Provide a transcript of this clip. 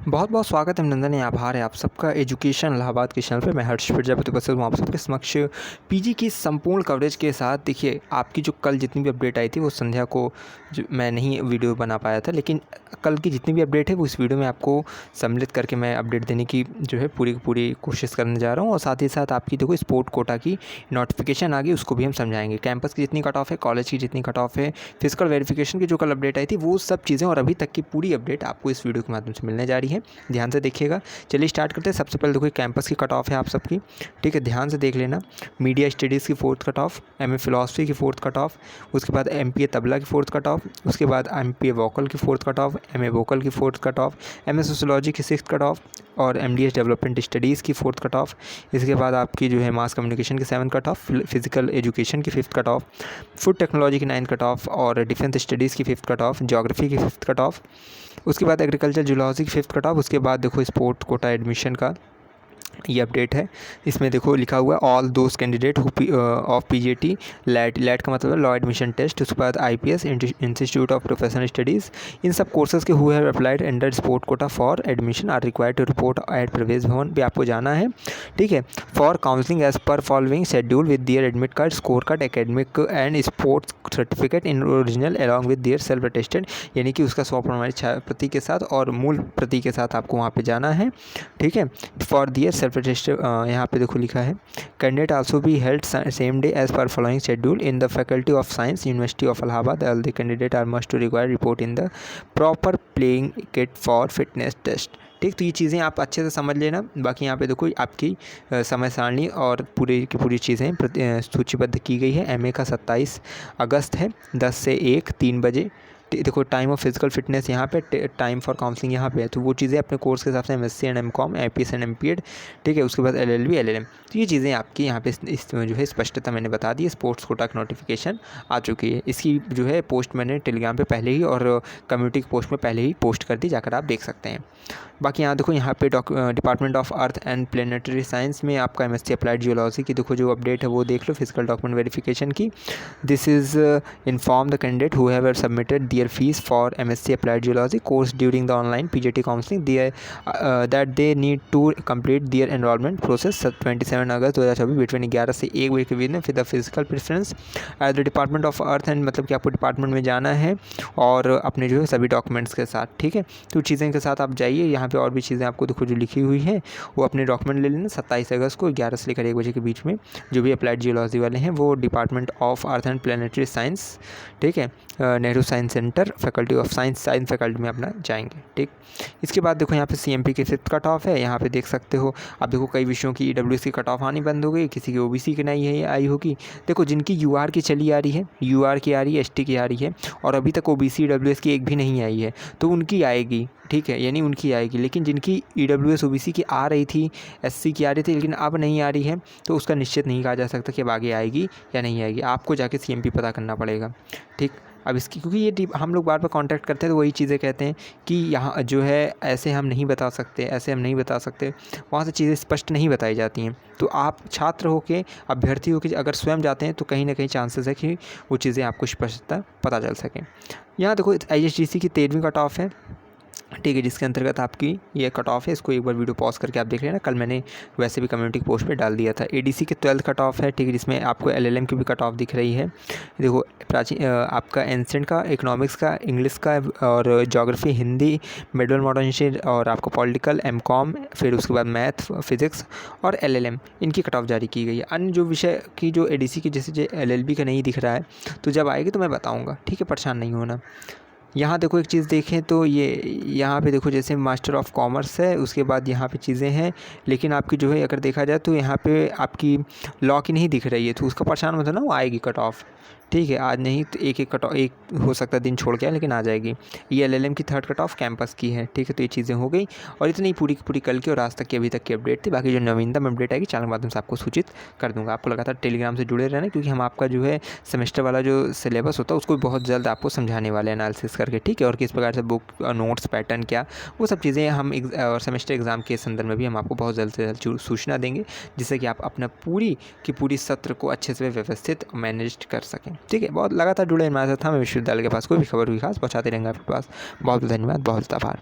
बहुत बहुत स्वागत है, अभिनंदन है, आभार है आप सबका एजुकेशन इलाहाबाद के चैनल पे। मैं हर्ष प्रजापति उपस्थित हूँ आप सबके समक्ष पीजी की संपूर्ण कवरेज के साथ। देखिए, आपकी जो कल जितनी भी अपडेट आई थी वो संध्या को जो मैं नहीं वीडियो बना पाया था, लेकिन कल की जितनी भी अपडेट है वो इस वीडियो में आपको सम्मिलित करके मैं अपडेट देने की जो है पूरी की पूरी कोशिश करने जा रहा हूँ। और साथ ही साथ आपकी देखो स्पोर्ट कोटा की नोटिफिकेशन आ गई, उसको भी हम समझाएंगे। कैंपस की जितनी कट ऑफ है, कॉलेज की जितनी कट ऑफ है, फिजिकल वेरिफिकेशन की जो कल अपडेट आई थी, वो सब चीज़ें और अभी तक की पूरी अपडेट आपको इस वीडियो के माध्यम से मिलने जा रही है। ध्यान से देखिएगा। चलिए स्टार्ट करते हैं। सबसे पहले देखो कैंपस की कट ऑफ है आप सबकी, ठीक है, ध्यान से देख लेना। मीडिया स्टडीज़ की 4th cut off, MA philosophy की 4th कट ऑफ, उसके बाद एमपीए तबला की 4th कट ऑफ, उसके बाद एमपीए वोकल की 4th cut off, MA vocal की 4th cut off, MA sociology की 6th कट ऑफ और एमडीएस डेवलपमेंट स्टडीज़ की 4th कट ऑफ। इसके बाद आपकी जो है मास कम्युनिकेशन की 7th cut off, physical education की 5th cut off, food technology की 9th कट ऑफ और डिफेंस स्टडीज़ की 5th कट ऑफ, ज्योग्राफी की 5th कट ऑफ, उसके बाद एग्रीकल्चर जूलॉजी की 5th कट ऑफ। उसके बाद देखो स्पोर्ट कोटा एडमिशन का ये अपडेट है। इसमें देखो लिखा हुआ है all those candidate of PGT LAT का मतलब है लॉ एडमिशन टेस्ट। उसके बाद IPS institute of professional studies, इन सब कोर्सेज के who have applied under sport quota for admission are required to report at Pravesh Bhawan भी आपको जाना है, ठीक है, for counselling as per following schedule with their admit card, score card, academic and sports certificate in original along with their self attested, यानी कि उसका 100 प्रमाणित प्रति के साथ और मूल प्रति के साथ आपको वहाँ पे जाना है, ठीक है, फॉर दियर सेल्फ अटेस्टेड। यहाँ पे देखो लिखा है candidate also be held same day as per following schedule in the faculty of science university of Allahabad. All the candidate are must to require report in the proper playing kit for fitness test, ठीक। तो ये चीज़ें आप अच्छे से समझ लेना। बाकी यहाँ पे देखो आपकी समय सारणी और पूरी की पूरी चीज़ें सूचीबद्ध की गई है। एमए का 27 अगस्त है, 10 से 1 3 बजे। देखो टाइम ऑफ फिजिकल फिटनेस यहाँ पे, टाइम फॉर काउंसलिंग यहाँ पे है, तो वो चीज़ें अपने कोर्स के हिसाब से MSc and MCom, IPS and MPEd, ठीक है, उसके बाद एलएलबी एलएलएम। तो ये चीज़ें आपकी यहाँ पे इस जो है स्पष्टता मैंने बता दी है। स्पोर्ट्स कोटा की नोटिफिकेशन आ चुकी है, इसकी जो है पोस्ट मैंने टेलीग्राम पे पहले ही और कम्युनिटी की पोस्ट में पहले ही पोस्ट कर दी, जाकर आप देख सकते हैं। बाकी यहाँ देखो यहाँ पे department of earth and planetary science में आपका एमएससी अप्लाइड जियोलॉजी की देखो जो अपडेट है वो देख लो, फिजिकल डॉक्यूमेंट वेरिफिकेशन की। This is inform the candidate who have submitted their fees for MSc applied geology course during the online PGT counselling that they need to complete their enrolment process 27 August 2024 between 11 से 1 बजे के बीच में फिर the physical preference at the department of earth and, मतलब कि आपको department में जाना है और अपने जो है सभी डॉक्यूमेंट्स के साथ, ठीक है। तो चीज़ें के साथ आप जाइए। यहाँ पे और भी चीज़ें आपको देखो जो लिखी हुई है वो अपने डॉक्यूमेंट ले लेना। 27 अगस्त को 11 से लेकर 1 बजे के बीच में जो भी अप्लाइड जियोलॉजी वाले हैं वो department of earth and planetary science, ठीक है, Nehru science centre, faculty of science faculty में अपना जाएंगे, ठीक। इसके बाद देखो यहाँ पे सीएमपी की 5th कट ऑफ है। यहाँ पे देख सकते हो आप, देखो कई विषयों की ईडब्ल्यूएस की कट ऑफ आनी बंद हो गई, किसी की ओबीसी की नहीं है आई होगी। देखो जिनकी यूआर की चली आ रही है, यूआर की आ रही है, एसटी की आ रही है और अभी तक ओबीसी ईडब्ल्यूएस की एक भी नहीं आई है, तो उनकी आएगी, ठीक है, यानी उनकी आएगी। लेकिन जिनकी ईडब्ल्यूएस ओबीसी की आ रही थी, एससी की आ रही थी लेकिन अब नहीं आ रही है, तो उसका निश्चित नहीं कहा जा सकता कि अब आगे आएगी या नहीं आएगी, आपको जाके सीएमपी पता करना पड़ेगा, ठीक। अब इसकी क्योंकि ये हम लोग बार बार कांटेक्ट करते हैं तो वही चीज़ें कहते हैं कि यहाँ जो है ऐसे हम नहीं बता सकते, ऐसे हम नहीं बता सकते, वहाँ से चीज़ें स्पष्ट नहीं बताई जाती हैं। तो आप छात्र होके, अभ्यर्थी होके अगर स्वयं जाते हैं तो कहीं ना कहीं चांसेस है कि वो चीज़ें आपको स्पष्टता पता चल सकें। यहाँ देखो आईएसडीसी की 13वीं कट ऑफ है, ठीक है, जिसके अंतर्गत आपकी ये कट ऑफ है। इसको एक बार वीडियो पॉज करके आप देख लेना, कल मैंने वैसे भी कम्युनिटी पोस्ट पे डाल दिया था। एडीसी की 12th कट ऑफ है, ठीक है, जिसमें आपको एलएलएम की भी कट ऑफ दिख रही है। देखो प्राचीन आपका एंसेंट का, इकोनॉमिक्स का, इंग्लिश का और geography, Hindi, middle modern history और आपको पॉलिटिकल, एमकॉम, फिर उसके बाद मैथ, फिजिक्स और एलएलएम, इनकी कट ऑफ जारी की गई है। अन्य जो विषय की जो एडीसी की जैसे एलएलबी का नहीं दिख रहा है, तो जब आएगी तो मैं बताऊँगा, ठीक है, परेशान नहीं होना। यहाँ देखो एक चीज़ देखें तो ये यहाँ पे देखो जैसे मास्टर ऑफ कॉमर्स है, उसके बाद यहाँ पे चीज़ें हैं, लेकिन आपकी जो है अगर देखा जाए तो यहाँ पे आपकी लॉ की नहीं दिख रही है, तो उसका परेशान मत होना, वो आएगी कट ऑफ, ठीक है। आज नहीं तो एक कट ऑफ, एक हो सकता है दिन छोड़ के, लेकिन आ जाएगी। ये एलएलएम की 3rd कट ऑफ कैंपस की है, ठीक है। तो ये चीज़ें हो गई और इतनी पूरी की पूरी कल की और आज तक की अभी तक की अपडेट थी। बाकी जो नवीनतम अपडेट आएगी चैनल के माध्यम से आपको सूचित कर दूँगा। आपको लगातार टेलीग्राम से जुड़े रहना, क्योंकि हम आपका जो है सेमेस्टर वाला जो सिलेबस होता है उसको बहुत जल्द आपको समझाने वाले हैं एनालिसिस करके, ठीक है। और किस प्रकार से बुक नोट्स पैटर्न क्या, वो सब चीज़ें हम और सेमेस्टर एग्ज़ाम के संदर्भ में भी हम आपको बहुत जल्द से जल्द सूचना देंगे, जिससे कि आप अपना पूरी की पूरी सत्र को अच्छे से व्यवस्थित मैनेज कर सकें, ठीक है। बहुत लगातार जुड़े हमारे साथ, हमें विश्वविद्यालय के पास कोई भी खबर हुई खास पहुँचाते रहेंगे आपके पास। बहुत धन्यवाद, बहुत आभार।